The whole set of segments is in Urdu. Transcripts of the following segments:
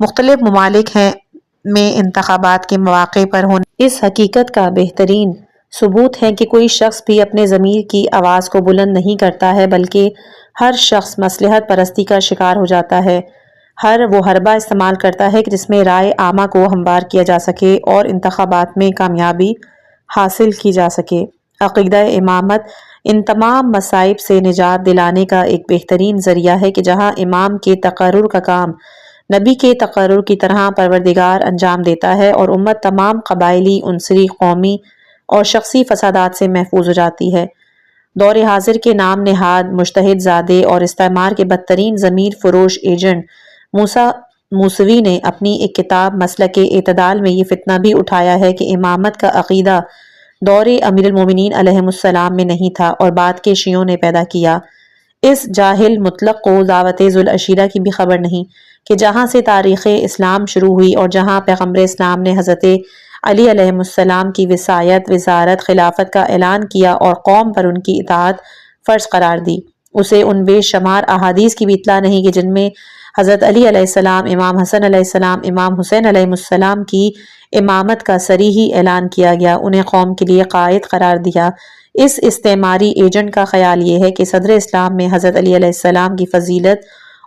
مختلف ممالک میں انتخابات کے مواقع پر ہونے اس حقیقت کا بہترین ثبوت ہے کہ کوئی شخص بھی اپنے ضمیر کی آواز کو بلند نہیں کرتا ہے، بلکہ ہر شخص مصلحت پرستی کا شکار ہو جاتا ہے۔ وہ حربہ استعمال کرتا ہے کہ جس میں رائے عامہ کو ہموار کیا جا سکے اور انتخابات میں کامیابی حاصل کی جا سکے۔ عقیدہ امامت ان تمام مصائب سے نجات دلانے کا ایک بہترین ذریعہ ہے کہ جہاں امام کے تقرر کا کام نبی کے تقرر کی طرح پروردگار انجام دیتا ہے اور امت تمام قبائلی، عنصری، قومی اور شخصی فسادات سے محفوظ ہو جاتی ہے۔ دور حاضر کے نام نہاد مجتہد زادے اور استعمار کے بدترین ضمیر فروش ایجنٹ موسیٰ موسوی نے اپنی ایک کتاب مسلک اعتدال میں یہ فتنہ بھی اٹھایا ہے کہ امامت کا عقیدہ دور امیر المومنین علیہ السلام میں نہیں تھا اور بعد کے شیعوں نے پیدا کیا۔ اس جاہل مطلق کو دعوت ذوالعشیرہ کی بھی خبر نہیں کہ جہاں سے تاریخ اسلام شروع ہوئی اور جہاں پیغمبر اسلام نے حضرت علی علیہ السلام کی وصایت، وزارت، خلافت کا اعلان کیا اور قوم پر ان کی اطاعت فرض قرار دی، اسے ان بے شمار احادیث کی بھی اطلاع نہیں کہ جن میں حضرت علی علیہ السلام، امام حسن علیہ السلام، امام حسین علیہ السلام کی امامت کا صریحی اعلان کیا گیا، انہیں قوم کے لیے قائد قرار دیا۔ اس استعماری ایجنٹ کا خیال یہ ہے کہ صدر اسلام میں حضرت علی علیہ السلام کی فضیلت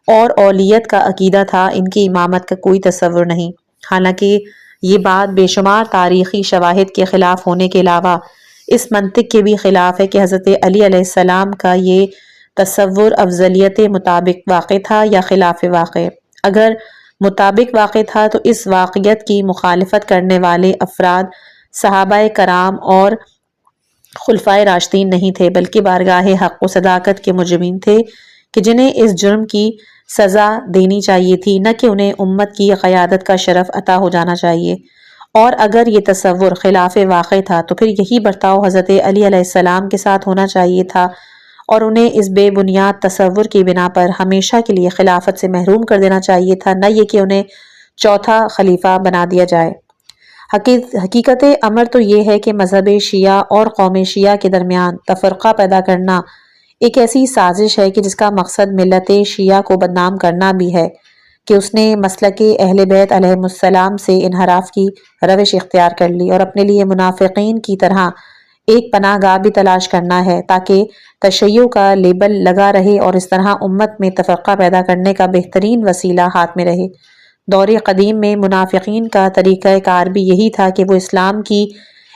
اور اولیت کا عقیدہ تھا، ان کی امامت کا کوئی تصور نہیں۔ حالانکہ یہ بات بے شمار تاریخی شواہد کے خلاف ہونے کے علاوہ اس منطق کے بھی خلاف ہے کہ حضرت علی علیہ السلام کا یہ تصور افضلیت مطابق واقع تھا یا خلاف واقع۔ اگر مطابق واقع تھا تو اس واقعیت کی مخالفت کرنے والے افراد صحابہ کرام اور خلفائے راشدین نہیں تھے، بلکہ بارگاہ حق و صداقت کے مجرمین تھے کہ جنہیں اس جرم کی سزا دینی چاہیے تھی، نہ کہ انہیں امت کی قیادت کا شرف عطا ہو جانا چاہیے۔ اور اگر یہ تصور خلاف واقع تھا تو پھر یہی برتاؤ حضرت علی علیہ السلام کے ساتھ ہونا چاہیے تھا اور انہیں اس بے بنیاد تصور کی بنا پر ہمیشہ کے لیے خلافت سے محروم کر دینا چاہیے تھا، نہ یہ کہ انہیں چوتھا خلیفہ بنا دیا جائے۔ حقیقت امر تو یہ ہے کہ مذہب شیعہ اور قوم شیعہ کے درمیان تفرقہ پیدا کرنا ایک ایسی سازش ہے کہ جس کا مقصد ملت شیعہ کو بدنام کرنا بھی ہے کہ اس نے مسلک اہل بیت علیہ السلام سے انحراف کی روش اختیار کر لی اور اپنے لیے منافقین کی طرح ایک پناہ گاہ بھی تلاش کرنا ہے تاکہ تشیع کا لیبل لگا رہے اور اس طرح امت میں تفرقہ پیدا کرنے کا بہترین وسیلہ ہاتھ میں رہے۔ دور قدیم میں منافقین کا طریقہ کار بھی یہی تھا کہ وہ اسلام کی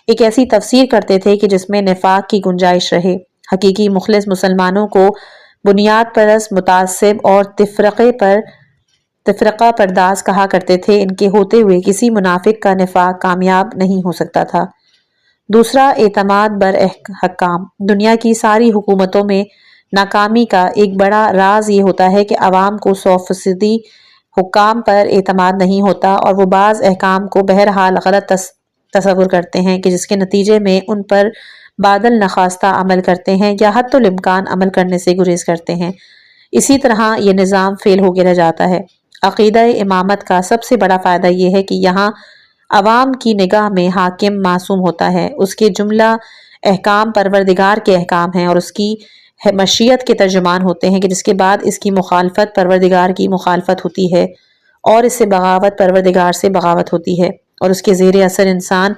ایک ایسی تفسیر کرتے تھے کہ جس میں نفاق کی گنجائش رہے۔ حقیقی مخلص مسلمانوں کو بنیاد پرست، متعصب اور تفرقہ پرداز کہا کرتے تھے، ان کے ہوتے ہوئے کسی منافق کا نفاق کامیاب نہیں ہو سکتا تھا۔ دوسرا، اعتماد بر حکام۔ دنیا کی ساری حکومتوں میں ناکامی کا ایک بڑا راز یہ ہوتا ہے کہ عوام کو 100% حکام پر اعتماد نہیں ہوتا اور وہ بعض احکام کو بہرحال غلط تصور کرتے ہیں کہ جس کے نتیجے میں ان پر بادل نخواستہ عمل کرتے ہیں یا حتی الامکان عمل کرنے سے گریز کرتے ہیں۔ اسی طرح یہ نظام فیل ہو کے رہ جاتا ہے۔ عقیدہ امامت کا سب سے بڑا فائدہ یہ ہے کہ یہاں عوام کی نگاہ میں حاکم معصوم ہوتا ہے، اس کے جملہ احکام پروردگار کے احکام ہیں اور اس کی مشیت کے ترجمان ہوتے ہیں کہ جس کے بعد اس کی مخالفت پروردگار کی مخالفت ہوتی ہے اور اس سے بغاوت پروردگار سے بغاوت ہوتی ہے اور اس کے زیر اثر انسان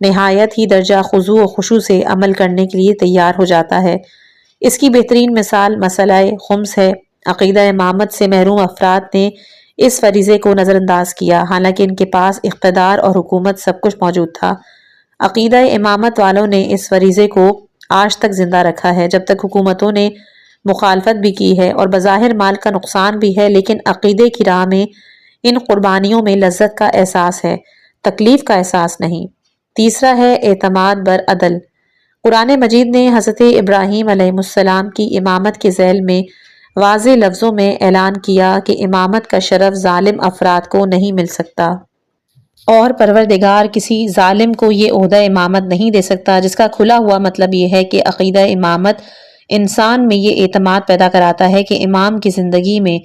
نہایت ہی درجہ خضوع و خشوع سے عمل کرنے کے لیے تیار ہو جاتا ہے۔ اس کی بہترین مثال مسئلہ خمس ہے۔ عقیدہ امامت سے محروم افراد نے اس فریضے کو نظر انداز کیا، حالانکہ ان کے پاس اقتدار اور حکومت سب کچھ موجود تھا۔ عقیدہ امامت والوں نے اس فریضے کو آج تک زندہ رکھا ہے، جب تک حکومتوں نے مخالفت بھی کی ہے اور بظاہر مال کا نقصان بھی ہے، لیکن عقیدے کی راہ میں ان قربانیوں میں لذت کا احساس ہے، تکلیف کا احساس نہیں۔ تیسرا ہے اعتماد بر عدل۔ قرآن مجید نے حضرت ابراہیم علیہ السلام کی امامت کے ذیل میں واضح لفظوں میں اعلان کیا کہ امامت کا شرف ظالم افراد کو نہیں مل سکتا اور پروردگار کسی ظالم کو یہ عہدہ امامت نہیں دے سکتا، جس کا کھلا ہوا مطلب یہ ہے کہ عقیدہ امامت انسان میں یہ اعتماد پیدا کراتا ہے کہ امام کی زندگی میں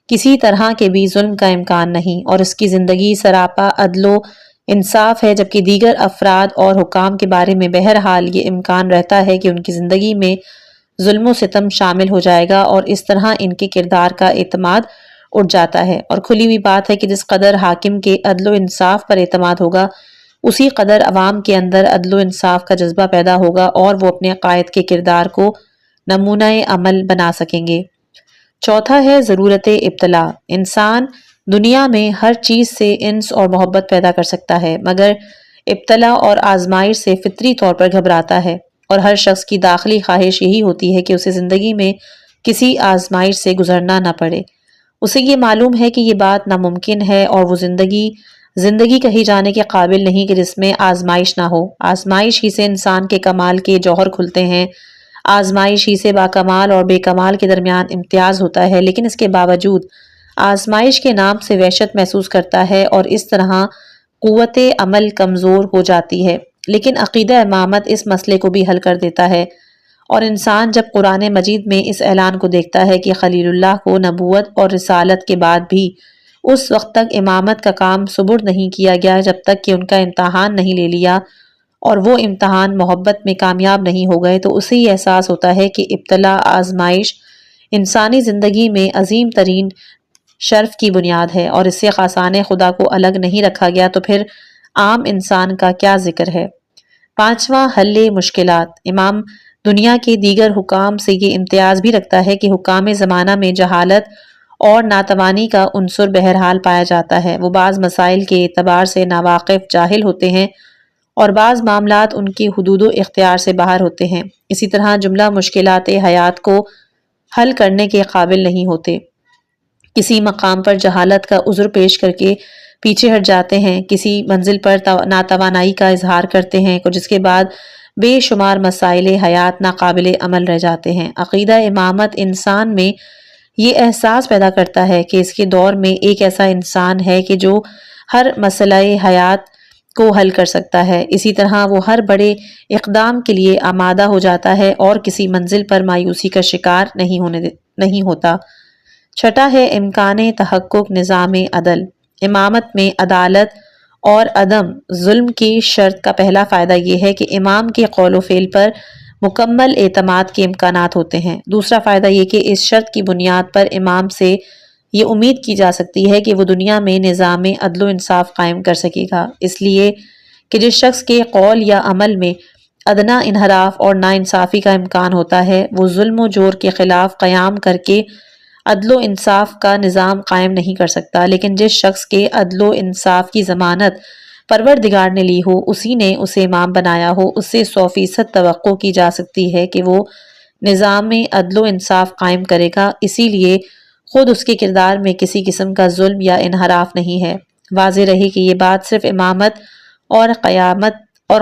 کسی طرح کے بھی ظلم کا امکان نہیں اور اس کی زندگی سراپا عدل و انصاف ہے، جبکہ دیگر افراد اور حکام کے بارے میں بہرحال یہ امکان رہتا ہے کہ ان کی زندگی میں ظلم و ستم شامل ہو جائے گا اور اس طرح ان کے کردار کا اعتماد اٹھ جاتا ہے، اور کھلی ہوئی بات ہے کہ جس قدر حاکم کے عدل و انصاف پر اعتماد ہوگا اسی قدر عوام کے اندر عدل و انصاف کا جذبہ پیدا ہوگا اور وہ اپنے قائد کے کردار کو نمونہ عمل بنا سکیں گے۔ چوتھا ہے ضرورت ابتلا۔ انسان دنیا میں ہر چیز سے انس اور محبت پیدا کر سکتا ہے، مگر ابتلا اور آزمائش سے فطری طور پر گھبراتا ہے، اور ہر شخص کی داخلی خواہش یہی ہوتی ہے کہ اسے زندگی میں کسی آزمائش سے گزرنا نہ پڑے۔ اسے یہ معلوم ہے کہ یہ بات ناممکن ہے، اور وہ زندگی کہی جانے کے قابل نہیں کہ جس میں آزمائش نہ ہو۔ آزمائش ہی سے انسان کے کمال کے جوہر کھلتے ہیں، آزمائش ہی سے باکمال اور بے کمال کے درمیان امتیاز ہوتا ہے، لیکن اس کے باوجود آزمائش کے نام سے وحشت محسوس کرتا ہے اور اس طرح قوت عمل کمزور ہو جاتی ہے۔ لیکن عقیدہ امامت اس مسئلے کو بھی حل کر دیتا ہے، اور انسان جب قرآن مجید میں اس اعلان کو دیکھتا ہے کہ خلیل اللہ کو نبوت اور رسالت کے بعد بھی اس وقت تک امامت کا کام سپرد نہیں کیا گیا جب تک کہ ان کا امتحان نہیں لے لیا اور وہ امتحان محبت میں کامیاب نہیں ہو گئے، تو اسے یہ احساس ہوتا ہے کہ ابتلا، آزمائش انسانی زندگی میں عظیم ترین شرف کی بنیاد ہے، اور اس سے خاصان خدا کو الگ نہیں رکھا گیا تو پھر عام انسان کا کیا ذکر ہے۔ پانچواں، حل مشکلات۔ امام دنیا کے دیگر حکام سے یہ امتیاز بھی رکھتا ہے کہ حکام زمانہ میں جہالت اور ناتوانی کا عنصر بہرحال پایا جاتا ہے۔ وہ بعض مسائل کے اعتبار سے ناواقف، جاہل ہوتے ہیں، اور بعض معاملات ان کے حدود و اختیار سے باہر ہوتے ہیں۔ اسی طرح جملہ مشکلات حیات کو حل کرنے کے قابل نہیں ہوتے، کسی مقام پر جہالت کا عذر پیش کر کے پیچھے ہٹ جاتے ہیں، کسی منزل پر ناتوانائی کا اظہار کرتے ہیں، جس کے بعد بے شمار مسائل حیات ناقابل عمل رہ جاتے ہیں۔ عقیدہ امامت انسان میں یہ احساس پیدا کرتا ہے کہ اس کے دور میں ایک ایسا انسان ہے کہ جو ہر مسئلہ حیات کو حل کر سکتا ہے، اسی طرح وہ ہر بڑے اقدام کے لیے آمادہ ہو جاتا ہے اور کسی منزل پر مایوسی کا شکار نہیں ہوتا۔ چھٹا ہے امکان تحقق نظام عدل۔ امامت میں عدالت اور عدم ظلم کی شرط کا پہلا فائدہ یہ ہے کہ امام کے قول و فعل پر مکمل اعتماد کے امکانات ہوتے ہیں۔ دوسرا فائدہ یہ کہ اس شرط کی بنیاد پر امام سے یہ امید کی جا سکتی ہے کہ وہ دنیا میں نظام عدل و انصاف قائم کر سکے گا، اس لیے کہ جس شخص کے قول یا عمل میں ادنا انحراف اور ناانصافی کا امکان ہوتا ہے، وہ ظلم و جور کے خلاف قیام کر کے عدل و انصاف کا نظام قائم نہیں کر سکتا۔ لیکن جس شخص کے عدل و انصاف کی ضمانت پروردگار نے لی ہو، اسی نے اسے امام بنایا ہو، اس سے 100% توقع کی جا سکتی ہے کہ وہ نظام عدل و انصاف قائم کرے گا، اسی لیے خود اس کے کردار میں کسی قسم کا ظلم یا انحراف نہیں ہے۔ واضح رہے کہ یہ بات صرف امامت اور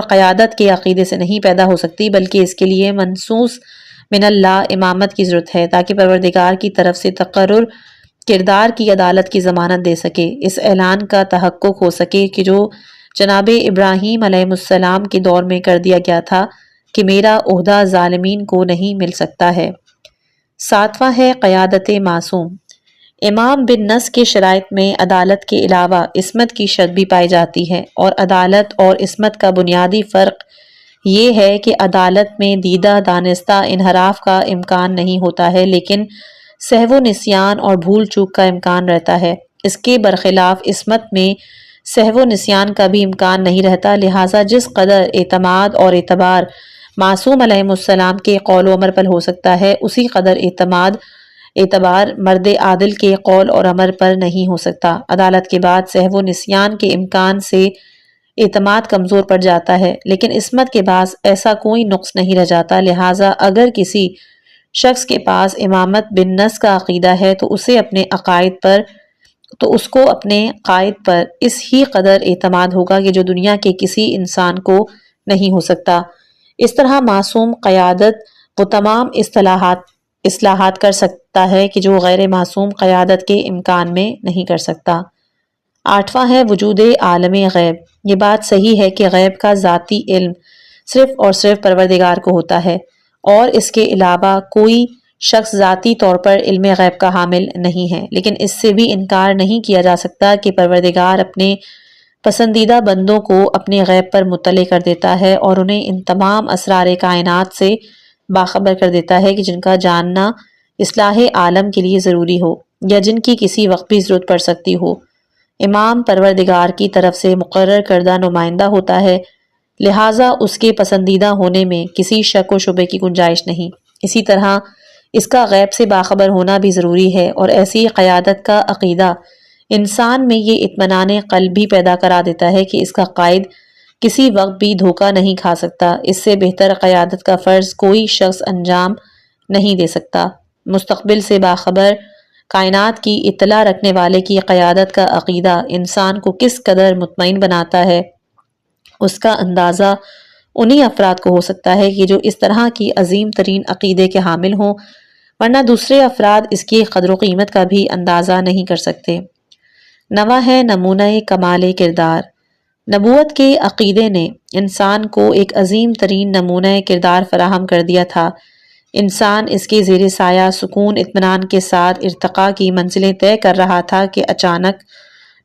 قیادت کے عقیدے سے نہیں پیدا ہو سکتی، بلکہ اس کے لیے منصوص من اللہ امامت کی ضرورت ہے، تاکہ پروردگار کی طرف سے تقرر کردار کی عدالت کی ضمانت دے سکے، اس اعلان کا تحقق ہو سکے کہ جو جناب ابراہیم علیہ السلام کے دور میں کر دیا گیا تھا کہ میرا عہدہ ظالمین کو نہیں مل سکتا ہے۔ ساتواں ہے قیادت معصوم۔ امام بن نص کے شرائط میں عدالت کے علاوہ عصمت کی شرط بھی پائی جاتی ہے، اور عدالت اور عصمت کا بنیادی فرق یہ ہے کہ عدالت میں دیدہ دانستہ انحراف کا امکان نہیں ہوتا ہے، لیکن سہو و نسیان اور بھول چوک کا امکان رہتا ہے۔ اس کے برخلاف عصمت میں سہو و نسیان کا بھی امکان نہیں رہتا، لہٰذا جس قدر اعتماد اور اعتبار معصوم علیہ السلام کے قول و عمل پر ہو سکتا ہے، اسی قدر اعتبار مرد عادل کے قول اور عمل پر نہیں ہو سکتا۔ عدالت کے بعد سہو و نسیان کے امکان سے اعتماد کمزور پڑ جاتا ہے، لیکن عصمت کے بعد ایسا کوئی نقص نہیں رہ جاتا، لہٰذا اگر کسی شخص کے پاس امامت بن نص کا عقیدہ ہے تو اس کو اپنے قائد پر اس ہی قدر اعتماد ہوگا کہ جو دنیا کے کسی انسان کو نہیں ہو سکتا۔ اس طرح معصوم قیادت وہ تمام اصلاحات کر سکتا ہے کہ جو غیر معصوم قیادت کے امکان میں نہیں کر سکتا۔ آٹھواں ہے وجود عالم غیب۔ یہ بات صحیح ہے کہ غیب کا ذاتی علم صرف اور صرف پروردگار کو ہوتا ہے، اور اس کے علاوہ کوئی شخص ذاتی طور پر علم غیب کا حامل نہیں ہے، لیکن اس سے بھی انکار نہیں کیا جا سکتا کہ پروردگار اپنے پسندیدہ بندوں کو اپنے غیب پر مطلع کر دیتا ہے اور انہیں ان تمام اسرار کائنات سے باخبر کر دیتا ہے کہ جن کا جاننا اصلاح عالم کے لیے ضروری ہو۔ یا جن کی کسی وقت بھی ضرورت پڑ سکتی ہو۔ امام پروردگار کی طرف سے مقرر کردہ نمائندہ ہوتا ہے، لہٰذا اس کے پسندیدہ ہونے میں کسی شک و شبے کی گنجائش نہیں۔ اسی طرح اس کا غیب سے باخبر ہونا بھی ضروری ہے، اور ایسی قیادت کا عقیدہ انسان میں یہ اطمینان قلب بھی پیدا کرا دیتا ہے کہ اس کا قائد کسی وقت بھی دھوکہ نہیں کھا سکتا۔ اس سے بہتر قیادت کا فرض کوئی شخص انجام نہیں دے سکتا۔ مستقبل سے باخبر کائنات کی اطلاع رکھنے والے کی قیادت کا عقیدہ انسان کو کس قدر مطمئن بناتا ہے، اس کا اندازہ انہی افراد کو ہو سکتا ہے کہ جو اس طرح کی عظیم ترین عقیدے کے حامل ہوں، ورنہ دوسرے افراد اس کی قدر و قیمت کا بھی اندازہ نہیں کر سکتے۔ نواں ہے نمونہ کمال کردار۔ نبوت کے عقیدے نے انسان کو ایک عظیم ترین نمونہ کردار فراہم کر دیا تھا۔ انسان اس کے زیر سایہ سکون اطمینان کے ساتھ ارتقاء کی منزلیں طے کر رہا تھا کہ اچانک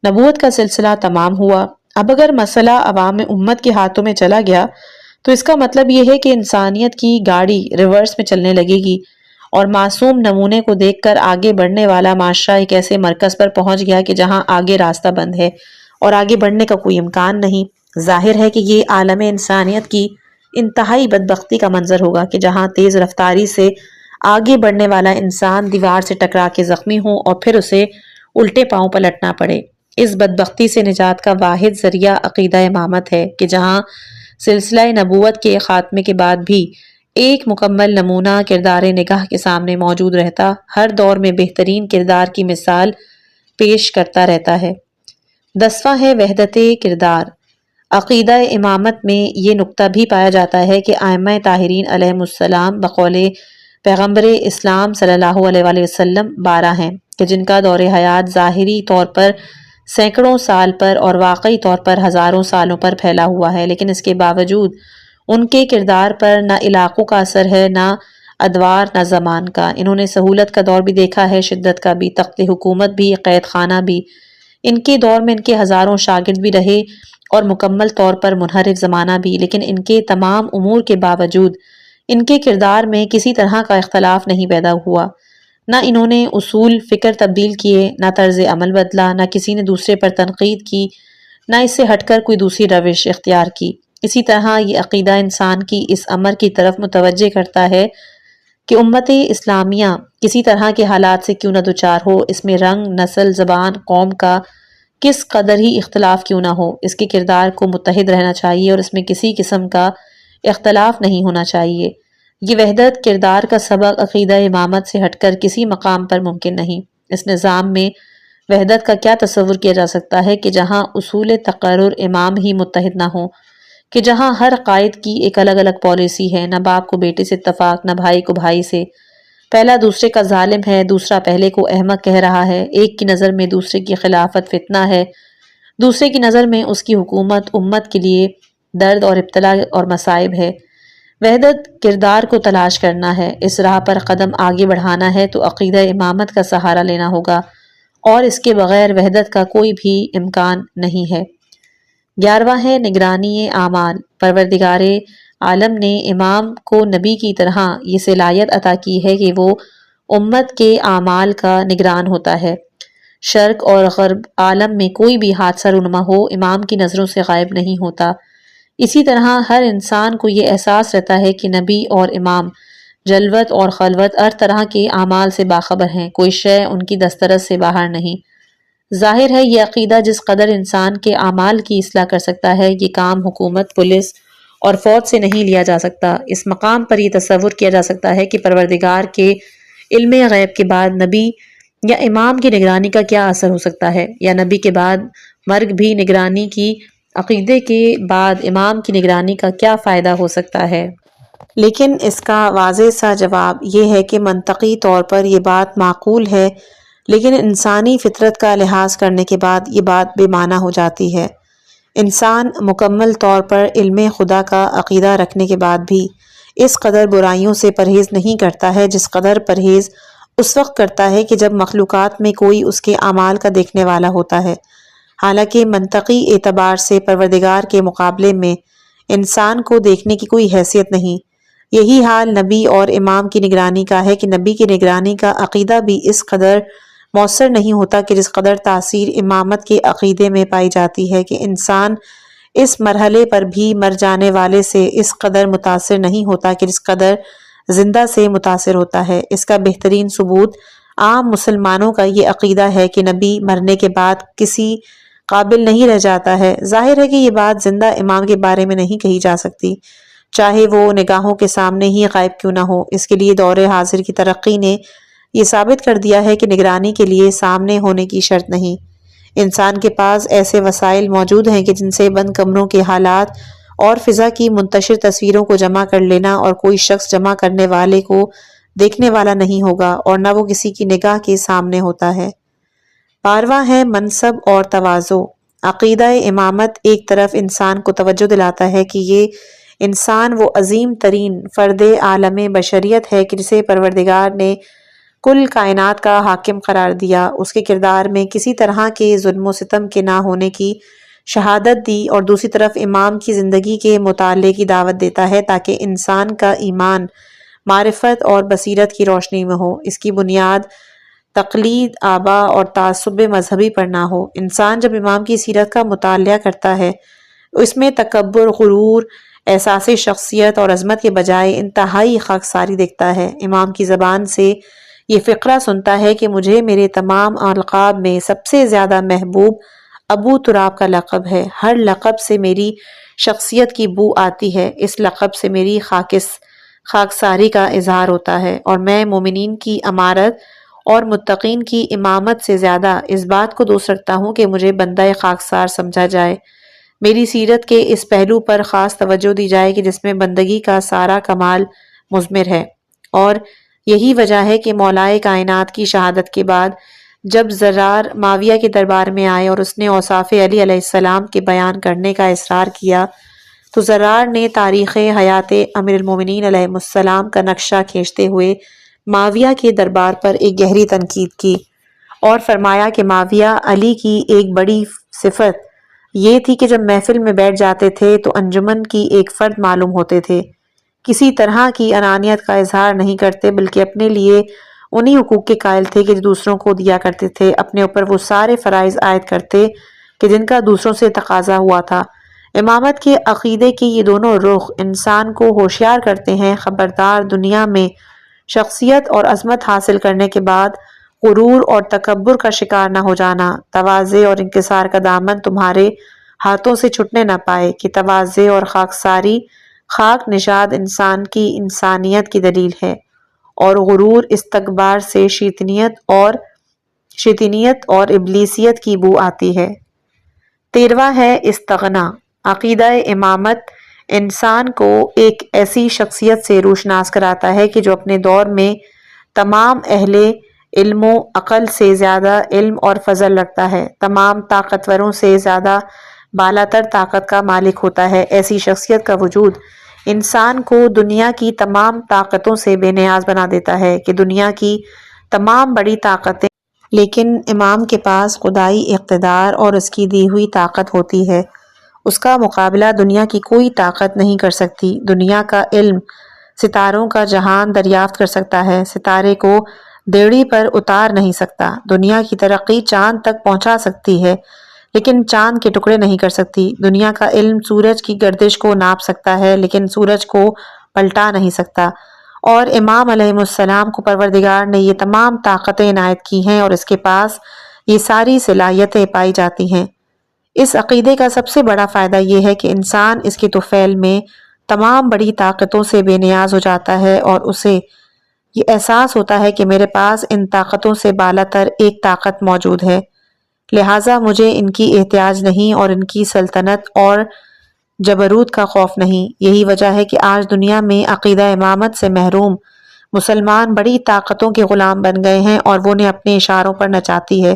نبوت کا سلسلہ تمام ہوا۔ اب اگر مسئلہ عوام امت کے ہاتھوں میں چلا گیا تو اس کا مطلب یہ ہے کہ انسانیت کی گاڑی ریورس میں چلنے لگے گی، اور معصوم نمونے کو دیکھ کر آگے بڑھنے والا معاشرہ ایک ایسے مرکز پر پہنچ گیا کہ جہاں آگے راستہ بند ہے اور آگے بڑھنے کا کوئی امکان نہیں۔ ظاہر ہے کہ یہ عالم انسانیت کی انتہائی بدبختی کا منظر ہوگا کہ جہاں تیز رفتاری سے آگے بڑھنے والا انسان دیوار سے ٹکرا کے زخمی ہو اور پھر اسے الٹے پاؤں پلٹنا پڑے۔ اس بدبختی سے نجات کا واحد ذریعہ عقیدہ امامت ہے کہ جہاں سلسلہ نبوت کے خاتمے کے بعد بھی ایک مکمل نمونہ کردار نگاہ کے سامنے موجود رہتا، ہر دور میں بہترین کردار کی مثال پیش کرتا رہتا ہے۔ 10واں ہے وحدت کردار۔ عقیدہ امامت میں یہ نقطہ بھی پایا جاتا ہے کہ ائمہ طاہرین علیہم السلام بقول پیغمبر اسلام صلی اللہ علیہ وآلہ وسلم 12 ہیں کہ جن کا دور حیات ظاہری طور پر سینکڑوں سال پر اور واقعی طور پر ہزاروں سالوں پر پھیلا ہوا ہے، لیکن اس کے باوجود ان کے کردار پر نہ علاقوں کا اثر ہے، نہ ادوار، نہ زمان کا۔ انہوں نے سہولت کا دور بھی دیکھا ہے، شدت کا بھی، تخت حکومت بھی، قید خانہ بھی۔ ان کے دور میں ان کے ہزاروں شاگرد بھی رہے اور مکمل طور پر منحرف زمانہ بھی، لیکن ان کے تمام امور کے باوجود ان کے کردار میں کسی طرح کا اختلاف نہیں پیدا ہوا۔ نہ انہوں نے اصول فکر تبدیل کیے، نہ طرز عمل بدلا، نہ کسی نے دوسرے پر تنقید کی، نہ اس سے ہٹ کر کوئی دوسری روش اختیار کی۔ اسی طرح یہ عقیدہ انسان کی اس امر کی طرف متوجہ کرتا ہے کہ امت اسلامیہ کسی طرح کے حالات سے کیوں نہ دوچار ہو، اس میں رنگ، نسل، زبان، قوم کا کس قدر ہی اختلاف کیوں نہ ہو، اس کے کردار کو متحد رہنا چاہیے اور اس میں کسی قسم کا اختلاف نہیں ہونا چاہیے۔ یہ وحدت کردار کا سبق عقیدہ امامت سے ہٹ کر کسی مقام پر ممکن نہیں۔ اس نظام میں وحدت کا کیا تصور کیا جا سکتا ہے کہ جہاں اصول تقرر امام ہی متحد نہ ہوں، کہ جہاں ہر قائد کی ایک الگ الگ پالیسی ہے، نہ باپ کو بیٹے سے اتفاق، نہ بھائی کو بھائی سے، پہلا دوسرے کا ظالم ہے، دوسرا پہلے کو احمق کہہ رہا ہے، ایک کی نظر میں دوسرے کی خلافت فتنہ ہے، دوسرے کی نظر میں اس کی حکومت امت کے لیے درد اور ابتلا اور مصائب ہے۔ وحدت کردار کو تلاش کرنا ہے، اس راہ پر قدم آگے بڑھانا ہے تو عقیدہ امامت کا سہارا لینا ہوگا، اور اس کے بغیر وحدت کا کوئی بھی امکان نہیں ہے۔ 11واں ہے نگرانی اعمال۔ پروردگار عالم نے امام کو نبی کی طرح یہ صلاحیت عطا کی ہے کہ وہ امت کے اعمال کا نگران ہوتا ہے۔ شرق اور غرب عالم میں کوئی بھی حادثہ رونما ہو، امام کی نظروں سے غائب نہیں ہوتا۔ اسی طرح ہر انسان کو یہ احساس رہتا ہے کہ نبی اور امام جلوت اور خلوت ہر طرح کے اعمال سے باخبر ہیں، کوئی شے ان کی دسترس سے باہر نہیں۔ ظاہر ہے یہ عقیدہ جس قدر انسان کے اعمال کی اصلاح کر سکتا ہے، یہ کام حکومت، پولیس اور فوج سے نہیں لیا جا سکتا۔ اس مقام پر یہ تصور کیا جا سکتا ہے کہ پروردگار کے علم غیب کے بعد نبی یا امام کی نگرانی کا کیا اثر ہو سکتا ہے، یا نبی کے بعد مرگ بھی نگرانی کی، عقیدے کے بعد امام کی نگرانی کا کیا فائدہ ہو سکتا ہے۔ لیکن اس کا واضح سا جواب یہ ہے کہ منطقی طور پر یہ بات معقول ہے، لیکن انسانی فطرت کا لحاظ کرنے کے بعد یہ بات بے معنی ہو جاتی ہے۔ انسان مکمل طور پر علم خدا کا عقیدہ رکھنے کے بعد بھی اس قدر برائیوں سے پرہیز نہیں کرتا ہے جس قدر پرہیز اس وقت کرتا ہے کہ جب مخلوقات میں کوئی اس کے اعمال کا دیکھنے والا ہوتا ہے۔ حالانکہ منطقی اعتبار سے پروردگار کے مقابلے میں انسان کو دیکھنے کی کوئی حیثیت نہیں۔ یہی حال نبی اور امام کی نگرانی کا ہے کہ نبی کی نگرانی کا عقیدہ بھی اس قدر مؤثر نہیں ہوتا کہ جس قدر تاثیر امامت کے عقیدے میں پائی جاتی ہے کہ انسان اس مرحلے پر بھی مر جانے والے سے اس قدر متاثر نہیں ہوتا کہ جس قدر زندہ سے متاثر ہوتا ہے۔ اس کا بہترین ثبوت عام مسلمانوں کا یہ عقیدہ ہے کہ نبی مرنے کے بعد کسی قابل نہیں رہ جاتا ہے۔ ظاہر ہے کہ یہ بات زندہ امام کے بارے میں نہیں کہی جا سکتی، چاہے وہ نگاہوں کے سامنے ہی غائب کیوں نہ ہو۔ اس کے لیے دور حاضر کی ترقی نے یہ ثابت کر دیا ہے کہ نگرانی کے لیے سامنے ہونے کی شرط نہیں۔ انسان کے پاس ایسے وسائل موجود ہیں کہ جن سے بند کمروں کے حالات اور فضا کی منتشر تصویروں کو جمع کر لینا، اور کوئی شخص جمع کرنے والے کو دیکھنے والا نہیں ہوگا اور نہ وہ کسی کی نگاہ کے سامنے ہوتا ہے۔ 12واں ہے منصب اور تواضع۔ عقیدہ امامت ایک طرف انسان کو توجہ دلاتا ہے کہ یہ انسان وہ عظیم ترین فرد عالم بشریت ہے کہ جسے پروردگار نے کل کائنات کا حاکم قرار دیا، اس کے کردار میں کسی طرح کے ظلم و ستم کے نہ ہونے کی شہادت دی، اور دوسری طرف امام کی زندگی کے مطالعے کی دعوت دیتا ہے تاکہ انسان کا ایمان معرفت اور بصیرت کی روشنی میں ہو، اس کی بنیاد تقلید آبا اور تعصب مذہبی پر نہ ہو۔ انسان جب امام کی سیرت کا مطالعہ کرتا ہے اس میں تکبر، غرور، احساس شخصیت اور عظمت کے بجائے انتہائی خاکساری دیکھتا ہے۔ امام کی زبان سے یہ فقرہ سنتا ہے کہ مجھے میرے تمام القاب میں سب سے زیادہ محبوب ابو تراب کا لقب ہے۔ ہر لقب سے میری شخصیت کی بو آتی ہے، اس لقب سے میری خاکساری کا اظہار ہوتا ہے، اور میں مومنین کی امارت اور متقین کی امامت سے زیادہ اس بات کو دوست رکھتا ہوں کہ مجھے بندہ خاکسار سمجھا جائے، میری سیرت کے اس پہلو پر خاص توجہ دی جائے کہ جس میں بندگی کا سارا کمال مضمر ہے۔ اور یہی وجہ ہے کہ مولائے کائنات کی شہادت کے بعد جب زرار معاویہ کے دربار میں آئے اور اس نے اوصاف علی علیہ السلام کے بیان کرنے کا اصرار کیا تو زرار نے تاریخ حیات امیر المومنین علیہ السلام کا نقشہ کھینچتے ہوئے معاویہ کے دربار پر ایک گہری تنقید کی اور فرمایا کہ معاویہ علی کی ایک بڑی صفت یہ تھی کہ جب محفل میں بیٹھ جاتے تھے تو انجمن کی ایک فرد معلوم ہوتے تھے، کسی طرح کی انانیت کا اظہار نہیں کرتے بلکہ اپنے لیے انہی حقوق کے قائل تھے کہ جو دوسروں کو دیا کرتے تھے، اپنے اوپر وہ سارے فرائض عائد کرتے کہ جن کا دوسروں سے تقاضا ہوا تھا۔ امامت کے عقیدے کی یہ دونوں رخ انسان کو ہوشیار کرتے ہیں، خبردار، دنیا میں شخصیت اور عظمت حاصل کرنے کے بعد غرور اور تکبر کا شکار نہ ہو جانا، تواضع اور انکسار کا دامن تمہارے ہاتھوں سے چھٹنے نہ پائے کہ تواضع اور خاکساری خاک نژاد انسان کی انسانیت کی دلیل ہے، اور غرور استکبار سے شیطنیت اور ابلیسیت کی بو آتی ہے۔ 13واں ہے استغنا۔ عقیدہ امامت انسان کو ایک ایسی شخصیت سے روشناس کراتا ہے کہ جو اپنے دور میں تمام اہل علم و عقل سے زیادہ علم اور فضل رکھتا ہے، تمام طاقتوروں سے زیادہ بالاتر طاقت کا مالک ہوتا ہے۔ ایسی شخصیت کا وجود انسان کو دنیا کی تمام طاقتوں سے بے نیاز بنا دیتا ہے کہ دنیا کی تمام بڑی طاقتیں، لیکن امام کے پاس خدائی اقتدار اور اس کی دی ہوئی طاقت ہوتی ہے، اس کا مقابلہ دنیا کی کوئی طاقت نہیں کر سکتی۔ دنیا کا علم ستاروں کا جہان دریافت کر سکتا ہے، ستارے کو دیڑھی پر اتار نہیں سکتا۔ دنیا کی ترقی چاند تک پہنچا سکتی ہے لیکن چاند کے ٹکڑے نہیں کر سکتی۔ دنیا کا علم سورج کی گردش کو ناپ سکتا ہے لیکن سورج کو پلٹا نہیں سکتا، اور امام علیہ السلام کو پروردگار نے یہ تمام طاقتیں عنایت کی ہیں اور اس کے پاس یہ ساری صلاحیتیں پائی جاتی ہیں۔ اس عقیدے کا سب سے بڑا فائدہ یہ ہے کہ انسان اس کے طفیل میں تمام بڑی طاقتوں سے بے نیاز ہو جاتا ہے اور اسے یہ احساس ہوتا ہے کہ میرے پاس ان طاقتوں سے بالاتر ایک طاقت موجود ہے، لہٰذا مجھے ان کی احتیاج نہیں اور ان کی سلطنت اور جبروت کا خوف نہیں۔ یہی وجہ ہے کہ آج دنیا میں عقیدہ امامت سے محروم مسلمان بڑی طاقتوں کے غلام بن گئے ہیں اور وہ انہیں اپنے اشاروں پر نچاتی ہے،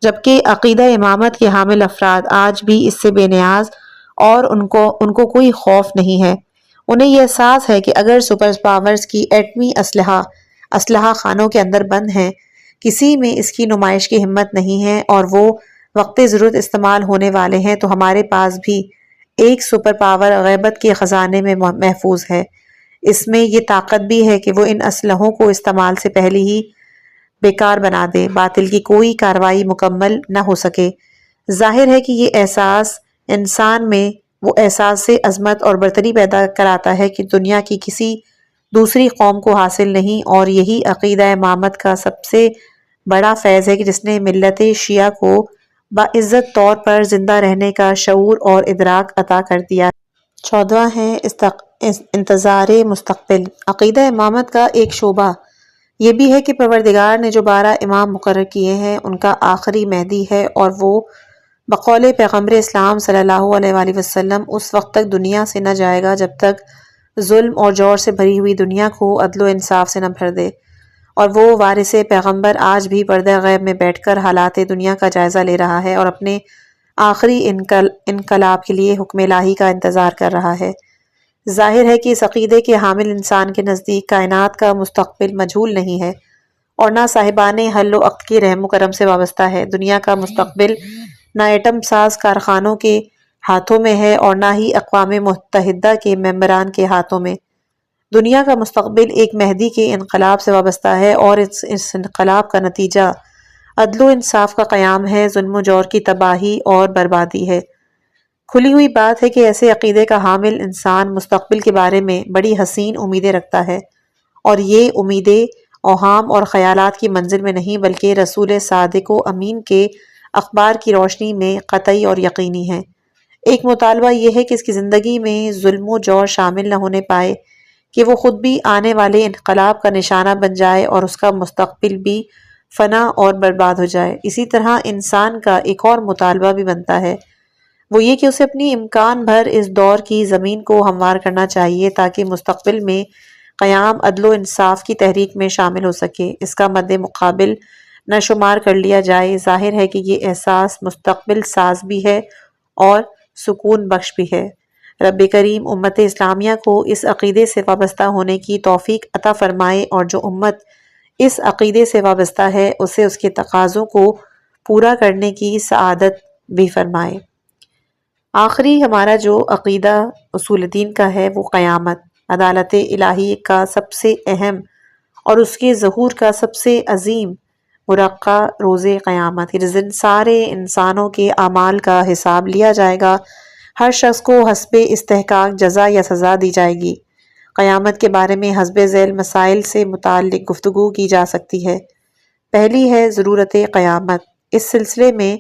جبکہ عقیدہ امامت کے حامل افراد آج بھی اس سے بے نیاز اور ان کو کوئی خوف نہیں ہے۔ انہیں یہ احساس ہے کہ اگر سپر پاورز کی ایٹمی اسلحہ خانوں کے اندر بند ہیں، کسی میں اس کی نمائش کی ہمت نہیں ہے اور وہ وقت ضرورت استعمال ہونے والے ہیں، تو ہمارے پاس بھی ایک سپر پاور غیبت کے خزانے میں محفوظ ہے۔ اس میں یہ طاقت بھی ہے کہ وہ ان اسلحوں کو استعمال سے پہلے ہی بیکار بنا دے، باطل کی کوئی کارروائی مکمل نہ ہو سکے۔ ظاہر ہے کہ یہ احساس انسان میں وہ احساس عظمت اور برتری پیدا کراتا ہے کہ دنیا کی کسی دوسری قوم کو حاصل نہیں، اور یہی عقیدہ امامت کا سب سے بڑا فیض ہے کہ جس نے ملت شیعہ کو باعزت طور پر زندہ رہنے کا شعور اور ادراک عطا کر دیا۔ 14واں ہے انتظار مستقبل۔ عقیدہ امامت کا ایک شعبہ یہ بھی ہے کہ پروردگار نے جو 12 امام مقرر کیے ہیں ان کا آخری مہدی ہے، اور وہ بقول پیغمبر اسلام صلی اللہ علیہ وآلہ وسلم اس وقت تک دنیا سے نہ جائے گا جب تک ظلم اور جور سے بھری ہوئی دنیا کو عدل و انصاف سے نہ بھر دے۔ اور وہ وارث پیغمبر آج بھی پردہ غیب میں بیٹھ کر حالات دنیا کا جائزہ لے رہا ہے اور اپنے آخری انقلاب کے لیے حکم الہی کا انتظار کر رہا ہے۔ ظاہر ہے کہ اس عقیدے کے حامل انسان کے نزدیک کائنات کا مستقبل مجہول نہیں ہے، اور نہ صاحبان حل و عقد کے رحم و کرم سے وابستہ ہے۔ دنیا کا مستقبل نہ ایٹم ساز کارخانوں کے ہاتھوں میں ہے اور نہ ہی اقوام متحدہ کے ممبران کے ہاتھوں میں۔ دنیا کا مستقبل ایک مہدی کے انقلاب سے وابستہ ہے، اور اس انقلاب کا نتیجہ عدل و انصاف کا قیام ہے، ظلم و جور کی تباہی اور بربادی ہے۔ کھلی ہوئی بات ہے کہ ایسے عقیدے کا حامل انسان مستقبل کے بارے میں بڑی حسین امیدیں رکھتا ہے، اور یہ امیدیں اوہام اور خیالات کی منزل میں نہیں بلکہ رسول صادق و امین کے اخبار کی روشنی میں قطعی اور یقینی ہیں۔ ایک مطالبہ یہ ہے کہ اس کی زندگی میں ظلم و جور شامل نہ ہونے پائے کہ وہ خود بھی آنے والے انقلاب کا نشانہ بن جائے اور اس کا مستقبل بھی فنا اور برباد ہو جائے۔ اسی طرح انسان کا ایک اور مطالبہ بھی بنتا ہے، وہ یہ کہ اسے اپنی امکان بھر اس دور کی زمین کو ہموار کرنا چاہیے تاکہ مستقبل میں قیام عدل و انصاف کی تحریک میں شامل ہو سکے، اس کا مد مقابل نہ شمار کر لیا جائے۔ ظاہر ہے کہ یہ احساس مستقبل ساز بھی ہے اور سکون بخش بھی ہے۔ رب کریم امت اسلامیہ کو اس عقیدے سے وابستہ ہونے کی توفیق عطا فرمائے، اور جو امت اس عقیدے سے وابستہ ہے اسے اس کے تقاضوں کو پورا کرنے کی سعادت بھی فرمائے۔ آخری ہمارا جو عقیدہ اصول دین کا ہے وہ قیامت، عدالت الہی کا سب سے اہم اور اس کے ظہور کا سب سے عظیم مرقع روز قیامت، جس دن سارے انسانوں کے اعمال کا حساب لیا جائے گا، ہر شخص کو حسب استحقاق جزا یا سزا دی جائے گی۔ قیامت کے بارے میں حسب ذیل مسائل سے متعلق گفتگو کی جا سکتی ہے۔ پہلی ہے ضرورت قیامت۔ اس سلسلے میں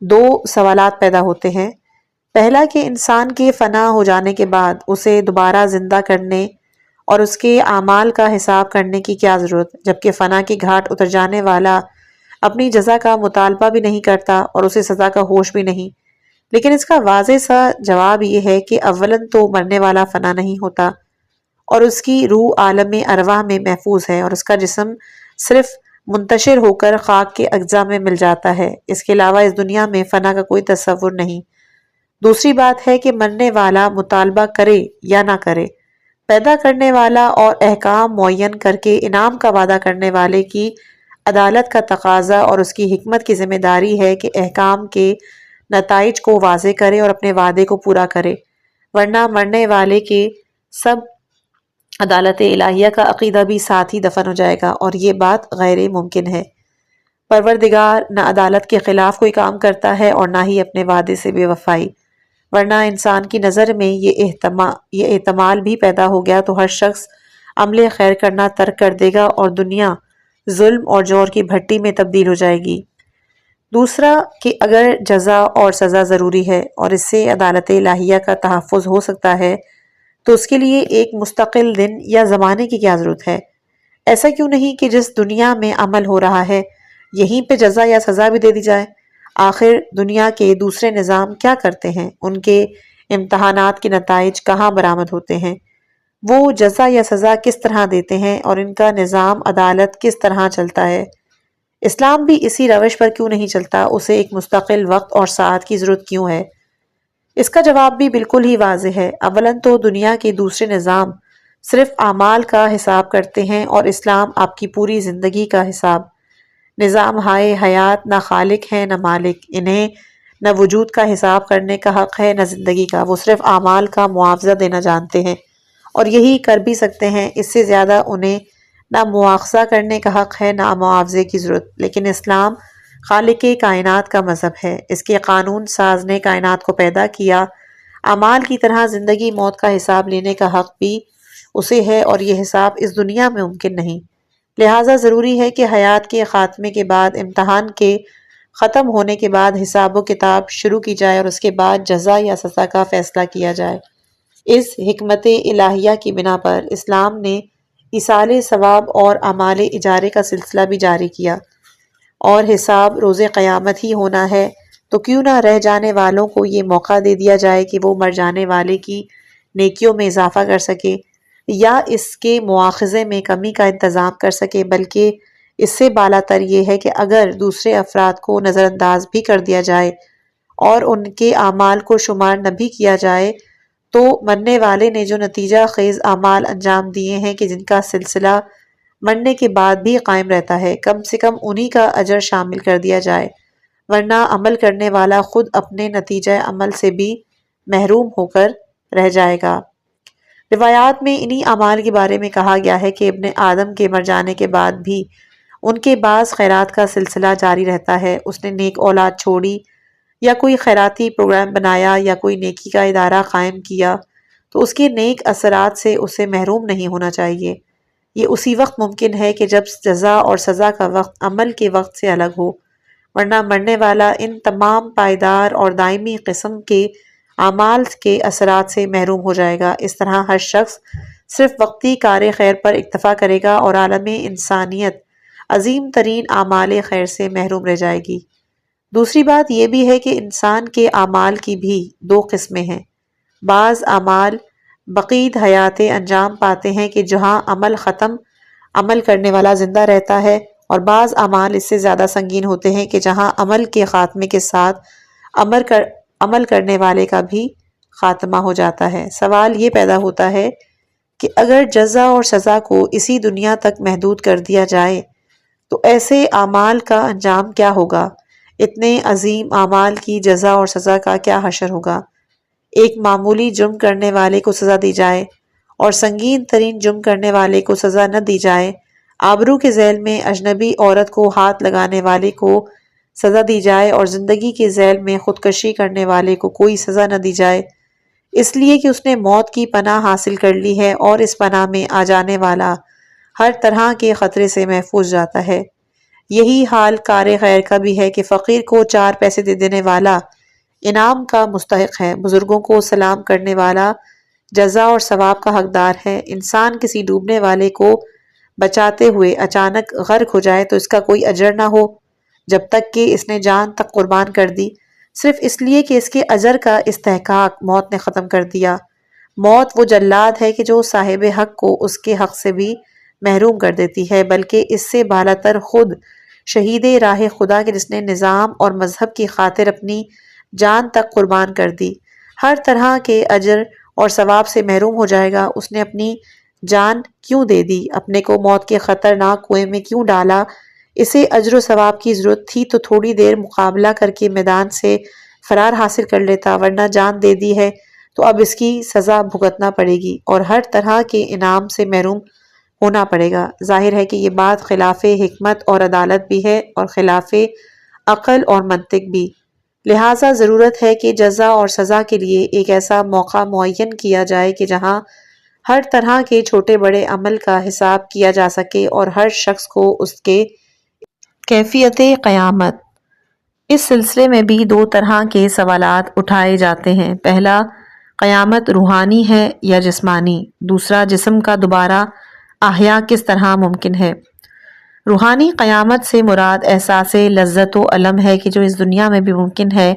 دو سوالات پیدا ہوتے ہیں۔ پہلا کہ انسان کے فنا ہو جانے کے بعد اسے دوبارہ زندہ کرنے اور اس کے اعمال کا حساب کرنے کی کیا ضرورت، جبکہ فنا کی گھاٹ اتر جانے والا اپنی جزا کا مطالبہ بھی نہیں کرتا اور اسے سزا کا ہوش بھی نہیں۔ لیکن اس کا واضح سا جواب یہ ہے کہ اولاً تو مرنے والا فنا نہیں ہوتا، اور اس کی روح عالم ارواح میں محفوظ ہے، اور اس کا جسم صرف منتشر ہو کر خاک کے اجزاء میں مل جاتا ہے۔ اس کے علاوہ اس دنیا میں فنا کا کوئی تصور نہیں۔ دوسری بات ہے کہ مرنے والا مطالبہ کرے یا نہ کرے، پیدا کرنے والا اور احکام معین کر کے انعام کا وعدہ کرنے والے کی عدالت کا تقاضا اور اس کی حکمت کی ذمہ داری ہے کہ احکام کے نتائج کو واضح کرے اور اپنے وعدے کو پورا کرے، ورنہ مرنے والے کے سب عدالت الہیہ کا عقیدہ بھی ساتھ ہی دفن ہو جائے گا، اور یہ بات غیر ممکن ہے۔ پروردگار نہ عدالت کے خلاف کوئی کام کرتا ہے اور نہ ہی اپنے وعدے سے بے وفائی، ورنہ انسان کی نظر میں یہ احتمال بھی پیدا ہو گیا تو ہر شخص عمل خیر کرنا ترک کر دے گا اور دنیا ظلم اور جور کی بھٹی میں تبدیل ہو جائے گی۔ دوسرا کہ اگر جزا اور سزا ضروری ہے اور اس سے عدالت الہیہ کا تحفظ ہو سکتا ہے تو اس کے لیے ایک مستقل دن یا زمانے کی کیا ضرورت ہے؟ ایسا کیوں نہیں کہ جس دنیا میں عمل ہو رہا ہے یہیں پہ جزا یا سزا بھی دے دی جائے؟ آخر دنیا کے دوسرے نظام کیا کرتے ہیں؟ ان کے امتحانات کے نتائج کہاں برآمد ہوتے ہیں؟ وہ جزا یا سزا کس طرح دیتے ہیں اور ان کا نظام عدالت کس طرح چلتا ہے؟ اسلام بھی اسی روش پر کیوں نہیں چلتا؟ اسے ایک مستقل وقت اور ساعت کی ضرورت کیوں ہے؟ اس کا جواب بھی بالکل ہی واضح ہے۔ اولاً تو دنیا کے دوسرے نظام صرف اعمال کا حساب کرتے ہیں اور اسلام آپ کی پوری زندگی کا حساب۔ نظام ہائے حیات نہ خالق ہے نہ مالک، انہیں نہ وجود کا حساب کرنے کا حق ہے نہ زندگی کا، وہ صرف اعمال کا معاوضہ دینا جانتے ہیں اور یہی کر بھی سکتے ہیں، اس سے زیادہ انہیں نہ مواخذہ کرنے کا حق ہے نہ معاوضے کی ضرورت، لیکن اسلام خالق کائنات کا مذہب ہے۔ اس کے قانون ساز نے کائنات کو پیدا کیا، اعمال کی طرح زندگی موت کا حساب لینے کا حق بھی اسے ہے، اور یہ حساب اس دنیا میں ممکن نہیں۔ لہٰذا ضروری ہے کہ حیات کے خاتمے کے بعد، امتحان کے ختم ہونے کے بعد حساب و کتاب شروع کی جائے، اور اس کے بعد جزا یا سزا کا فیصلہ کیا جائے۔ اس حکمت الہیہ کی بنا پر اسلام نے ایصال ثواب اور اعمال اجارے کا سلسلہ بھی جاری کیا، اور حساب روز قیامت ہی ہونا ہے، تو کیوں نہ رہ جانے والوں کو یہ موقع دے دیا جائے کہ وہ مر جانے والے کی نیکیوں میں اضافہ کر سکے یا اس کے مواخذے میں کمی کا انتظام کر سکے، بلکہ اس سے بالاتر یہ ہے کہ اگر دوسرے افراد کو نظر انداز بھی کر دیا جائے اور ان کے اعمال کو شمار نہ بھی کیا جائے، تو مرنے والے نے جو نتیجہ خیز اعمال انجام دیے ہیں کہ جن کا سلسلہ مرنے کے بعد بھی قائم رہتا ہے، کم سے کم انہی کا اجر شامل کر دیا جائے، ورنہ عمل کرنے والا خود اپنے نتیجہ عمل سے بھی محروم ہو کر رہ جائے گا۔ روایات میں انہی اعمال کے بارے میں کہا گیا ہے کہ ابن آدم کے مر جانے کے بعد بھی ان کے بعض خیرات کا سلسلہ جاری رہتا ہے۔ اس نے نیک اولاد چھوڑی یا کوئی خیراتی پروگرام بنایا یا کوئی نیکی کا ادارہ قائم کیا، تو اس کے نیک اثرات سے اسے محروم نہیں ہونا چاہیے۔ یہ اسی وقت ممکن ہے کہ جب جزا اور سزا کا وقت عمل کے وقت سے الگ ہو، ورنہ مرنے والا ان تمام پائیدار اور دائمی قسم کے اعمال کے اثرات سے محروم ہو جائے گا۔ اس طرح ہر شخص صرف وقتی کار خیر پر اکتفا کرے گا اور عالم انسانیت عظیم ترین اعمال خیر سے محروم رہ جائے گی۔ دوسری بات یہ بھی ہے کہ انسان کے اعمال کی بھی دو قسمیں ہیں۔ بعض اعمال بقید حیات انجام پاتے ہیں کہ جہاں عمل ختم عمل کرنے والا زندہ رہتا ہے، اور بعض اعمال اس سے زیادہ سنگین ہوتے ہیں کہ جہاں عمل کے خاتمے کے ساتھ عمل کرنے والے کا بھی خاتمہ ہو جاتا ہے۔ سوال یہ پیدا ہوتا ہے کہ اگر جزا اور سزا کو اسی دنیا تک محدود کر دیا جائے تو ایسے اعمال کا انجام کیا ہوگا؟ اتنے عظیم اعمال کی جزا اور سزا کا کیا حشر ہوگا؟ ایک معمولی جرم کرنے والے کو سزا دی جائے اور سنگین ترین جرم کرنے والے کو سزا نہ دی جائے، آبرو کے ذیل میں اجنبی عورت کو ہاتھ لگانے والے کو سزا دی جائے اور زندگی کے ذیل میں خودکشی کرنے والے کو کوئی سزا نہ دی جائے، اس لیے کہ اس نے موت کی پناہ حاصل کر لی ہے اور اس پناہ میں آ جانے والا ہر طرح کے خطرے سے محفوظ جاتا ہے۔ یہی حال کار خیر کا بھی ہے کہ فقیر کو 4 پیسے دے دینے والا انعام کا مستحق ہے، بزرگوں کو سلام کرنے والا جزا اور ثواب کا حقدار ہے۔ انسان کسی ڈوبنے والے کو بچاتے ہوئے اچانک غرق ہو جائے تو اس کا کوئی اجر نہ ہو جب تک کہ اس نے جان تک قربان کر دی، صرف اس لیے کہ اس کے اجر کا استحقاق موت نے ختم کر دیا۔ موت وہ جلاد ہے کہ جو صاحب حق کو اس کے حق سے بھی محروم کر دیتی ہے، بلکہ اس سے بالاتر خود شہید راہ خدا کے جس نے نظام اور مذہب کی خاطر اپنی جان تک قربان کر دی، ہر طرح کے اجر اور ثواب سے محروم ہو جائے گا۔ اس نے اپنی جان کیوں دے دی؟ اپنے کو موت کے خطرناک کنویں میں کیوں ڈالا؟ اسے اجر و ثواب کی ضرورت تھی تو تھوڑی دیر مقابلہ کر کے میدان سے فرار حاصل کر لیتا، ورنہ جان دے دی ہے تو اب اس کی سزا بھگتنا پڑے گی اور ہر طرح کے انعام سے محروم ہونا پڑے گا۔ ظاہر ہے کہ یہ بات خلاف حکمت اور عدالت بھی ہے اور خلاف عقل اور منطق بھی، لہٰذا ضرورت ہے کہ جزا اور سزا کے لیے ایک ایسا موقع معین کیا جائے کہ جہاں ہر طرح کے چھوٹے بڑے عمل کا حساب کیا جا سکے اور ہر شخص کو اس کے کیفیت قیامت۔ اس سلسلے میں بھی 2 طرح کے سوالات اٹھائے جاتے ہیں۔ پہلا، قیامت روحانی ہے یا جسمانی؟ دوسرا، جسم کا دوبارہ احیاء کس طرح ممکن ہے؟ روحانی قیامت سے مراد احساس لذت و الم ہے کہ جو اس دنیا میں بھی ممکن ہے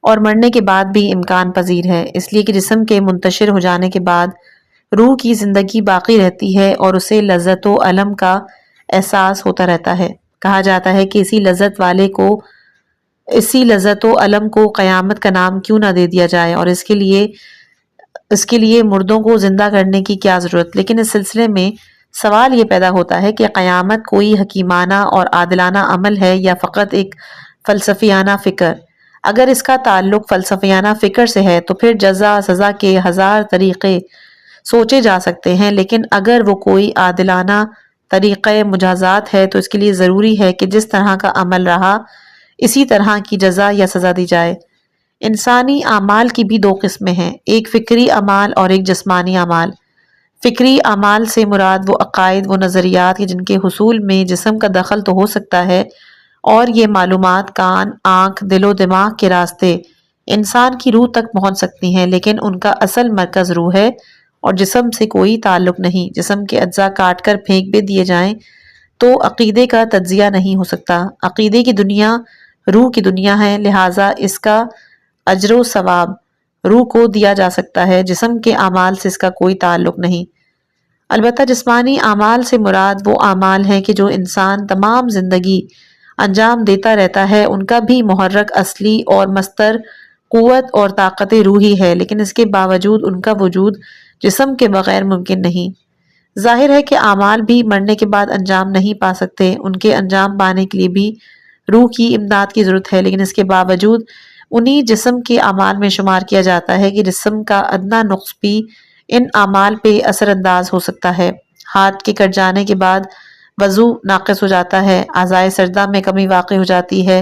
اور مرنے کے بعد بھی امکان پذیر ہے، اس لیے کہ جسم کے منتشر ہو جانے کے بعد روح کی زندگی باقی رہتی ہے اور اسے لذت و الم کا احساس ہوتا رہتا ہے۔ کہا جاتا ہے کہ اسی لذت و الم کو قیامت کا نام کیوں نہ دے دیا جائے، اور اس کے لیے مردوں کو زندہ کرنے کی کیا ضرورت؟ لیکن اس سلسلے میں سوال یہ پیدا ہوتا ہے کہ قیامت کوئی حکیمانہ اور عادلانہ عمل ہے یا فقط ایک فلسفیانہ فکر؟ اگر اس کا تعلق فلسفیانہ فکر سے ہے تو پھر جزا سزا کے 1000 طریقے سوچے جا سکتے ہیں، لیکن اگر وہ کوئی عادلانہ طریقہ مجازات ہے تو اس کے لیے ضروری ہے کہ جس طرح کا عمل رہا اسی طرح کی جزا یا سزا دی جائے۔ انسانی اعمال کی بھی دو قسمیں ہیں، ایک فکری اعمال اور ایک جسمانی اعمال۔ فکری اعمال سے مراد وہ عقائد، وہ نظریات کہ جن کے حصول میں جسم کا دخل تو ہو سکتا ہے، اور یہ معلومات کان، آنکھ، دل و دماغ کے راستے انسان کی روح تک پہنچ سکتی ہیں، لیکن ان کا اصل مرکز روح ہے اور جسم سے کوئی تعلق نہیں۔ جسم کے اجزاء کاٹ کر پھینک بھی دیے جائیں تو عقیدے کا تجزیہ نہیں ہو سکتا۔ عقیدے کی دنیا روح کی دنیا ہے، لہٰذا اس کا اجر و ثواب روح کو دیا جا سکتا ہے، جسم کے اعمال سے اس کا کوئی تعلق نہیں۔ البتہ جسمانی اعمال سے مراد وہ اعمال ہیں کہ جو انسان تمام زندگی انجام دیتا رہتا ہے، ان کا بھی محرک اصلی اور مصدر قوت اور طاقت روحی ہے، لیکن اس کے باوجود ان کا وجود جسم کے بغیر ممکن نہیں۔ ظاہر ہے کہ اعمال بھی مرنے کے بعد انجام نہیں پا سکتے، ان کے انجام پانے کے لیے بھی روح کی امداد کی ضرورت ہے، لیکن اس کے باوجود انہی جسم کے اعمال میں شمار کیا جاتا ہے کہ جسم کا ادنا نقص بھی ان اعمال پہ اثر انداز ہو سکتا ہے۔ ہاتھ کے کٹ جانے کے بعد وضو ناقص ہو جاتا ہے، اعضائے سجدہ میں کمی واقع ہو جاتی ہے،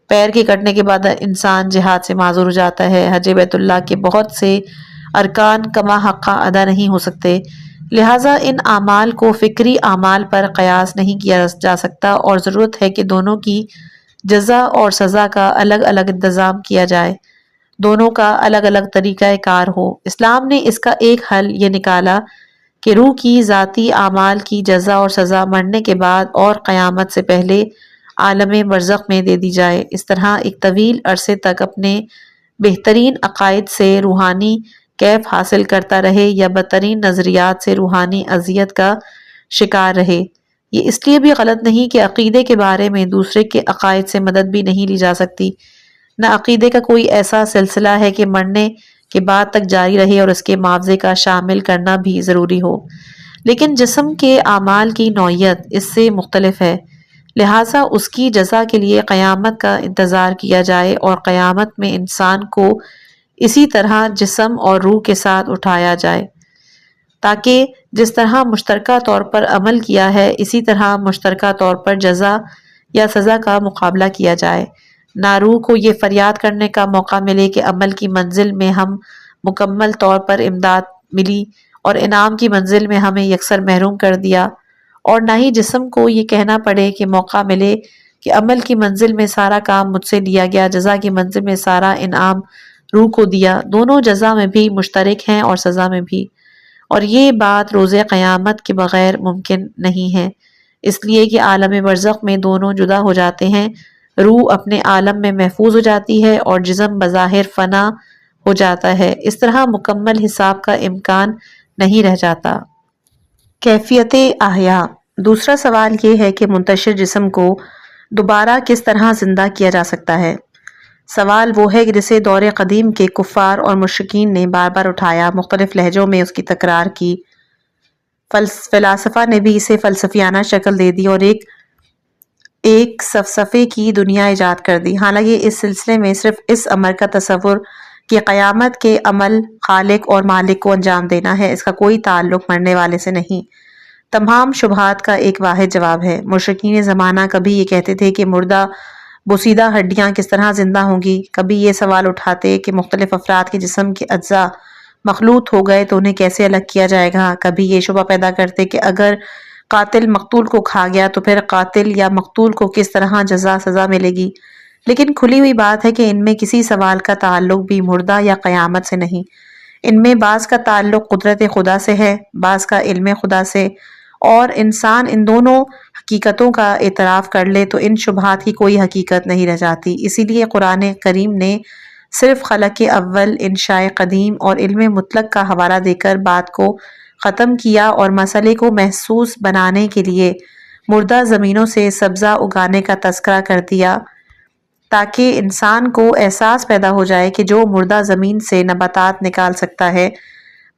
پیر کے کٹنے کے بعد انسان جہاد سے معذور ہو جاتا ہے، حج بیت اللہ کے بہت سے ارکان کما حقہ ادا نہیں ہو سکتے۔ لہٰذا ان اعمال کو فکری اعمال پر قیاس نہیں کیا جا سکتا اور ضرورت ہے کہ دونوں کی جزا اور سزا کا الگ الگ انتظام کیا جائے، دونوں کا الگ الگ طریقہ کار ہو۔ اسلام نے اس کا ایک حل یہ نکالا کہ روح کی ذاتی اعمال کی جزا اور سزا مرنے کے بعد اور قیامت سے پہلے عالم برزخ میں دے دی جائے۔ اس طرح ایک طویل عرصے تک اپنے بہترین عقائد سے روحانی کیف حاصل کرتا رہے یا بدترین نظریات سے روحانی اذیت کا شکار رہے۔ یہ اس لیے بھی غلط نہیں کہ عقیدے کے بارے میں دوسرے کے عقائد سے مدد بھی نہیں لی جا سکتی، نہ عقیدے کا کوئی ایسا سلسلہ ہے کہ مرنے کے بعد تک جاری رہے اور اس کے معاوضے کا شامل کرنا بھی ضروری ہو، لیکن جسم کے اعمال کی نوعیت اس سے مختلف ہے، لہٰذا اس کی جزا کے لیے قیامت کا انتظار کیا جائے اور قیامت میں انسان کو اسی طرح جسم اور روح کے ساتھ اٹھایا جائے تاکہ جس طرح مشترکہ طور پر عمل کیا ہے اسی طرح مشترکہ طور پر جزا یا سزا کا مقابلہ کیا جائے۔ نہ روح کو یہ فریاد کرنے کا موقع ملے کہ عمل کی منزل میں ہم مکمل طور پر امداد ملی اور انعام کی منزل میں ہمیں یکسر محروم کر دیا، اور نہ ہی جسم کو یہ کہنا پڑے کہ موقع ملے کہ عمل کی منزل میں سارا کام مجھ سے لیا گیا، جزا کی منزل میں سارا انعام روح کو دیا۔ دونوں جزا میں بھی مشترک ہیں اور سزا میں بھی، اور یہ بات روز قیامت کے بغیر ممکن نہیں ہے، اس لیے کہ عالم برزخ میں دونوں جدا ہو جاتے ہیں، روح اپنے عالم میں محفوظ ہو جاتی ہے اور جسم بظاہر فنا ہو جاتا ہے، اس طرح مکمل حساب کا امکان نہیں رہ جاتا۔ کیفیت احیاء۔ دوسرا سوال یہ ہے کہ منتشر جسم کو دوبارہ کس طرح زندہ کیا جا سکتا ہے؟ سوال وہ ہے کہ جسے دور قدیم کے کفار اور مشرکین نے بار بار اٹھایا، مختلف لہجوں میں اس کی تکرار کی، فلاسفہ نے بھی اسے فلسفیانہ شکل دے دی اور ایک فلسفے کی دنیا ایجاد کر دی۔ حالانکہ اس سلسلے میں صرف اس امر کا تصور کہ قیامت کے عمل خالق اور مالک کو انجام دینا ہے، اس کا کوئی تعلق مرنے والے سے نہیں، تمام شبہات کا ایک واحد جواب ہے۔ مشرکین زمانہ کبھی یہ کہتے تھے کہ مردہ بوسیدہ ہڈیاں کس طرح زندہ ہوں گی، کبھی یہ سوال اٹھاتے کہ مختلف افراد کے جسم کے اجزاء مخلوط ہو گئے تو انہیں کیسے الگ کیا جائے گا، کبھی یہ شبہ پیدا کرتے کہ اگر قاتل مقتول کو کھا گیا تو پھر قاتل یا مقتول کو کس طرح جزا سزا ملے گی، لیکن کھلی ہوئی بات ہے کہ ان میں کسی سوال کا تعلق بھی مردہ یا قیامت سے نہیں، ان میں بعض کا تعلق قدرت خدا سے ہے، بعض کا علم خدا سے، اور انسان ان دونوں حقیقتوں کا اعتراف کر لے تو ان شبہات کی کوئی حقیقت نہیں رہ جاتی۔ اسی لیے قرآن کریم نے صرف خلق اول، انشاء قدیم اور علم مطلق کا حوالہ دے کر بات کو ختم کیا اور مسئلے کو محسوس بنانے کے لیے مردہ زمینوں سے سبزہ اگانے کا تذکرہ کر دیا تاکہ انسان کو احساس پیدا ہو جائے کہ جو مردہ زمین سے نباتات نکال سکتا ہے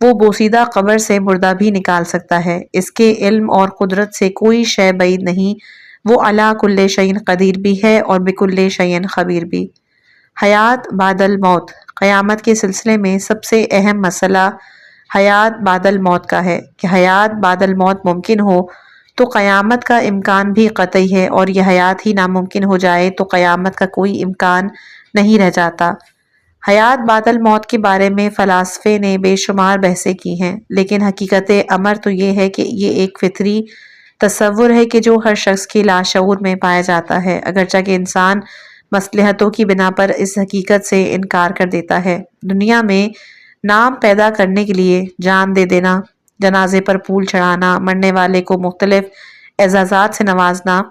وہ بوسیدہ قبر سے مردہ بھی نکال سکتا ہے۔ اس کے علم اور قدرت سے کوئی شے بعید نہیں، وہ علی کل شیء قدیر بھی ہے اور بکل شیء خبیر بھی۔ حیات بعد الموت۔ قیامت کے سلسلے میں سب سے اہم مسئلہ حیات بعد الموت کا ہے کہ حیات بعد الموت ممکن ہو تو قیامت کا امکان بھی قطعی ہے، اور یہ حیات ہی ناممکن ہو جائے تو قیامت کا کوئی امکان نہیں رہ جاتا۔ حیات بعد الموت کے بارے میں فلاسفے نے بے شمار بحثیں کی ہیں، لیکن حقیقت امر تو یہ ہے کہ یہ ایک فطری تصور ہے کہ جو ہر شخص کے لاشعور میں پایا جاتا ہے، اگرچہ کہ انسان مصلحتوں کی بنا پر اس حقیقت سے انکار کر دیتا ہے۔ دنیا میں نام پیدا کرنے کے لیے جان دے دینا، جنازے پر پھول چڑھانا، مرنے والے کو مختلف اعزازات سے نوازنا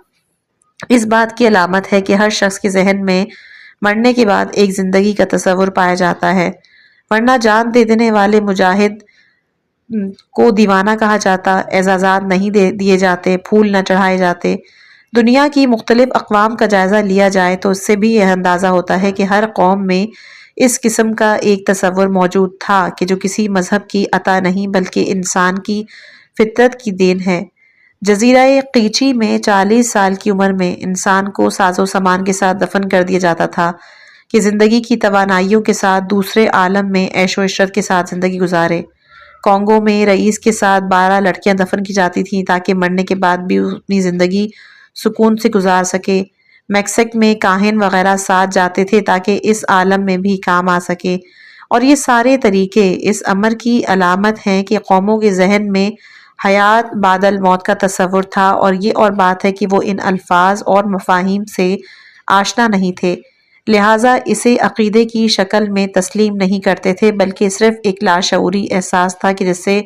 اس بات کی علامت ہے کہ ہر شخص کے ذہن میں مرنے کے بعد ایک زندگی کا تصور پایا جاتا ہے، ورنہ جان دے دینے والے مجاہد کو دیوانہ کہا جاتا، اعزازات نہیں دیے جاتے، پھول نہ چڑھائے جاتے۔ دنیا کی مختلف اقوام کا جائزہ لیا جائے تو اس سے بھی یہ اندازہ ہوتا ہے کہ ہر قوم میں اس قسم کا ایک تصور موجود تھا کہ جو کسی مذہب کی عطا نہیں بلکہ انسان کی فطرت کی دین ہے۔ جزیرہ قیچی میں 40 سال کی عمر میں انسان کو ساز و سامان کے ساتھ دفن کر دیا جاتا تھا کہ زندگی کی توانائیوں کے ساتھ دوسرے عالم میں عیش و عشرت کے ساتھ زندگی گزارے۔ کانگو میں رئیس کے ساتھ 12 لڑکیاں دفن کی جاتی تھیں تاکہ مرنے کے بعد بھی اپنی زندگی سکون سے گزار سکے۔ میکسک میں کاہن وغیرہ ساتھ جاتے تھے تاکہ اس عالم میں بھی کام آ سکے، اور یہ سارے طریقے اس امر کی علامت ہیں کہ قوموں کے ذہن میں حیات بعد الموت کا تصور تھا، اور یہ اور بات ہے کہ وہ ان الفاظ اور مفاہیم سے آشنا نہیں تھے، لہٰذا اسے عقیدے کی شکل میں تسلیم نہیں کرتے تھے، بلکہ صرف ایک لاشعوری احساس تھا کہ جس سے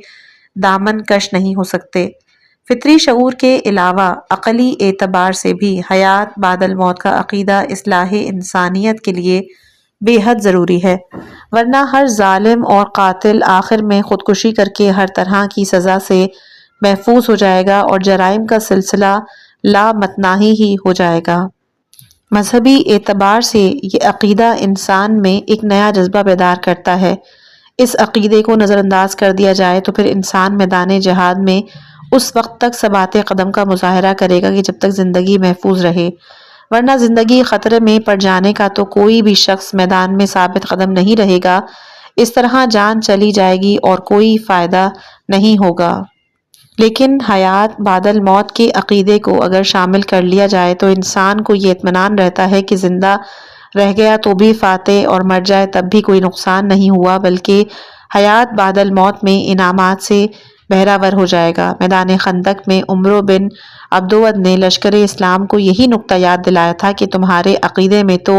دامن کش نہیں ہو سکتے۔ فطری شعور کے علاوہ عقلی اعتبار سے بھی حیات بعد الموت کا عقیدہ اصلاح انسانیت کے لیے بے حد ضروری ہے، ورنہ ہر ظالم اور قاتل آخر میں خودکشی کر کے ہر طرح کی سزا سے محفوظ ہو جائے گا اور جرائم کا سلسلہ لامتناہی ہی ہو جائے گا۔ مذہبی اعتبار سے یہ عقیدہ انسان میں ایک نیا جذبہ بیدار کرتا ہے۔ اس عقیدے کو نظر انداز کر دیا جائے تو پھر انسان میدان جہاد میں اس وقت تک ثبات قدم کا مظاہرہ کرے گا کہ جب تک زندگی محفوظ رہے، ورنہ زندگی خطرے میں پڑ جانے کا تو کوئی بھی شخص میدان میں ثابت قدم نہیں رہے گا، اس طرح جان چلی جائے گی اور کوئی فائدہ نہیں ہوگا۔ لیکن حیات بعد الموت کے عقیدے کو اگر شامل کر لیا جائے تو انسان کو یہ اطمینان رہتا ہے کہ زندہ رہ گیا تو بھی فاتح اور مر جائے تب بھی کوئی نقصان نہیں ہوا، بلکہ حیات بعد الموت میں انعامات سے بہرہ ہو جائے گا۔ میدان خندق میں عمرو بن عبدود نے لشکر اسلام کو یہی نکتہ یاد دلایا تھا کہ تمہارے عقیدے میں تو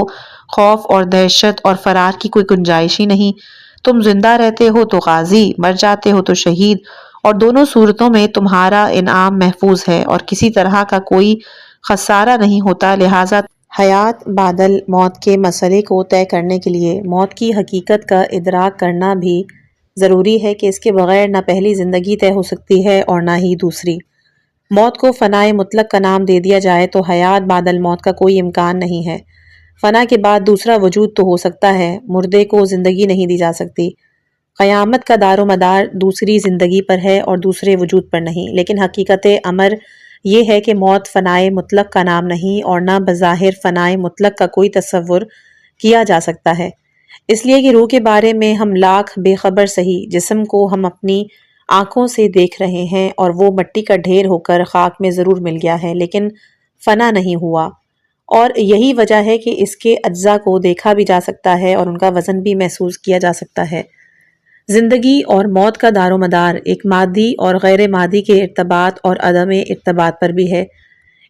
خوف اور دہشت اور فرار کی کوئی گنجائش ہی نہیں، تم زندہ رہتے ہو تو غازی، مر جاتے ہو تو شہید، اور دونوں صورتوں میں تمہارا انعام محفوظ ہے اور کسی طرح کا کوئی خسارہ نہیں ہوتا، لہٰذا حیات بعد الموت کے مسئلے کو طے کرنے کے لیے موت کی حقیقت کا ادراک کرنا بھی ضروری ہے کہ اس کے بغیر نہ پہلی زندگی طے ہو سکتی ہے اور نہ ہی دوسری۔ موت کو فنائے مطلق کا نام دے دیا جائے تو حیات بعد الموت کا کوئی امکان نہیں ہے۔ فنا کے بعد دوسرا وجود تو ہو سکتا ہے، مردے کو زندگی نہیں دی جا سکتی۔ قیامت کا دار و مدار دوسری زندگی پر ہے اور دوسرے وجود پر نہیں، لیکن حقیقت امر یہ ہے کہ موت فنائے مطلق کا نام نہیں اور نہ بظاہر فنائے مطلق کا کوئی تصور کیا جا سکتا ہے، اس لیے کہ روح کے بارے میں ہم لاکھ بے خبر سہی، جسم کو ہم اپنی آنکھوں سے دیکھ رہے ہیں اور وہ مٹی کا ڈھیر ہو کر خاک میں ضرور مل گیا ہے لیکن فنا نہیں ہوا، اور یہی وجہ ہے کہ اس کے اجزاء کو دیکھا بھی جا سکتا ہے اور ان کا وزن بھی محسوس کیا جا سکتا ہے۔ زندگی اور موت کا دار و مدار ایک مادی اور غیر مادی کے ارتباط اور عدم ارتباط پر بھی ہے۔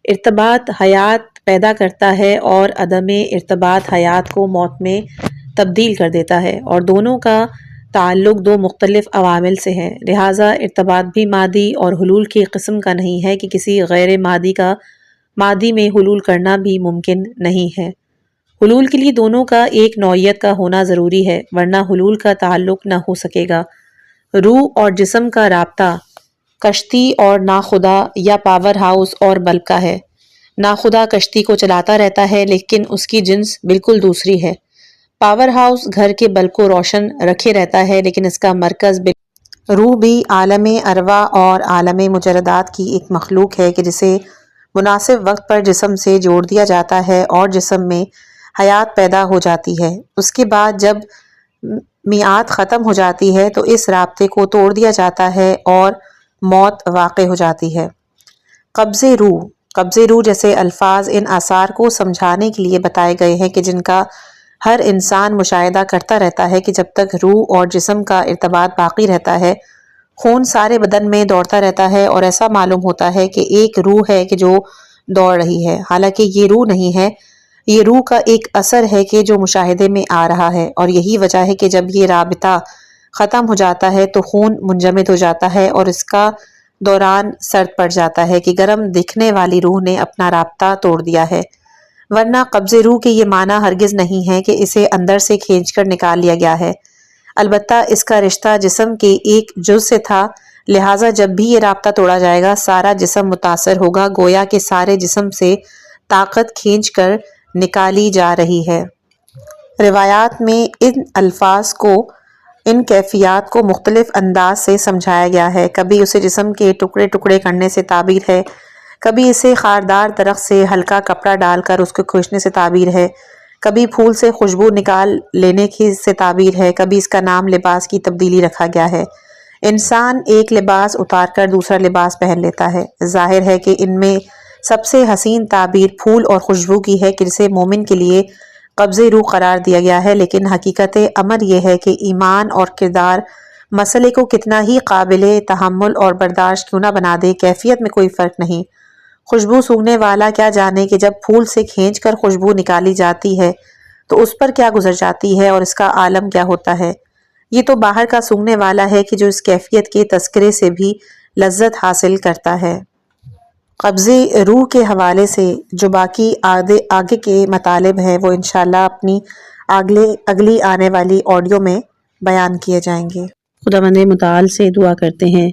ارتباط حیات پیدا کرتا ہے اور عدم ارتباط حیات کو موت میں تبدیل کر دیتا ہے، اور دونوں کا تعلق دو مختلف عوامل سے ہے، لہٰذا ارتباط بھی مادی اور حلول کی قسم کا نہیں ہے کہ کسی غیر مادی کا مادی میں حلول کرنا بھی ممکن نہیں ہے۔ حلول کے لیے دونوں کا ایک نوعیت کا ہونا ضروری ہے، ورنہ حلول کا تعلق نہ ہو سکے گا۔ روح اور جسم کا رابطہ کشتی اور ناخدا یا پاور ہاؤس اور بلب کا ہے۔ ناخدا کشتی کو چلاتا رہتا ہے لیکن اس کی جنس بالکل دوسری ہے۔ پاور ہاؤس گھر کے بلب کو روشن رکھے رہتا ہے لیکن اس کا مرکز روح بھی عالم ارواح اور عالم مجردات کی ایک مخلوق ہے کہ جسے مناسب وقت پر جسم سے جوڑ دیا جاتا ہے اور جسم میں حیات پیدا ہو جاتی ہے۔ اس کے بعد جب میعاد ختم ہو جاتی ہے تو اس رابطے کو توڑ دیا جاتا ہے اور موت واقع ہو جاتی ہے۔ قبض روح جیسے الفاظ ان آثار کو سمجھانے کے لیے بتائے گئے ہیں کہ جن کا ہر انسان مشاہدہ کرتا رہتا ہے کہ جب تک روح اور جسم کا ارتباط باقی رہتا ہے خون سارے بدن میں دوڑتا رہتا ہے اور ایسا معلوم ہوتا ہے کہ ایک روح ہے کہ جو دوڑ رہی ہے، حالانکہ یہ روح نہیں ہے، یہ روح کا ایک اثر ہے کہ جو مشاہدے میں آ رہا ہے، اور یہی وجہ ہے کہ جب یہ رابطہ ختم ہو جاتا ہے تو خون منجمد ہو جاتا ہے اور اس کا دوران سرد پڑ جاتا ہے کہ گرم دکھنے والی روح نے اپنا رابطہ توڑ دیا ہے، ورنہ قبض روح کے یہ معنی ہرگز نہیں ہے کہ اسے اندر سے کھینچ کر نکال لیا گیا ہے، البتہ اس کا رشتہ جسم کے ایک جز سے تھا، لہٰذا جب بھی یہ رابطہ توڑا جائے گا سارا جسم متاثر ہوگا، گویا کہ سارے جسم سے طاقت کھینچ کر نکالی جا رہی ہے۔ روایات میں ان الفاظ کو، ان کیفیات کو مختلف انداز سے سمجھایا گیا ہے، کبھی اسے جسم کے ٹکڑے ٹکڑے کرنے سے تعبیر ہے، کبھی اسے خاردار درخت سے ہلکا کپڑا ڈال کر اس کو کھینچنے سے تعبیر ہے، کبھی پھول سے خوشبو نکال لینے کی سے تعبیر ہے، کبھی اس کا نام لباس کی تبدیلی رکھا گیا ہے۔ انسان ایک لباس اتار کر دوسرا لباس پہن لیتا ہے، ظاہر ہے کہ ان میں سب سے حسین تعبیر پھول اور خوشبو کی ہے کہ جسے مومن کے لیے قبض روح قرار دیا گیا ہے، لیکن حقیقت امر یہ ہے کہ ایمان اور کردار مسئلے کو کتنا ہی قابل تحمل اور برداشت کیوں نہ بنا دے، کیفیت میں کوئی فرق نہیں۔ خوشبو سونگھنے والا کیا جانے کہ جب پھول سے کھینچ کر خوشبو نکالی جاتی ہے تو اس پر کیا گزر جاتی ہے اور اس کا عالم کیا ہوتا ہے۔ یہ تو باہر کا سونگھنے والا ہے کہ جو اس کیفیت کے تذکرے سے بھی لذت حاصل کرتا ہے۔ قبض روح کے حوالے سے جو باقی آگے کے مطالب ہیں وہ انشاءاللہ اپنی اگلی آنے والی آڈیو میں بیان کیے جائیں گے۔ خداوند متعال سے دعا کرتے ہیں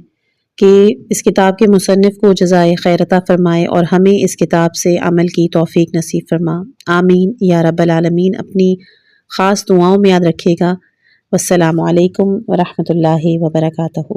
کہ اس کتاب کے مصنف کو جزائے خیر عطا فرمائے اور ہمیں اس کتاب سے عمل کی توفیق نصیب فرما، آمین یا رب العالمین۔ اپنی خاص دعاؤں میں یاد رکھیے گا۔ والسلام علیکم ورحمۃ اللہ وبرکاتہ۔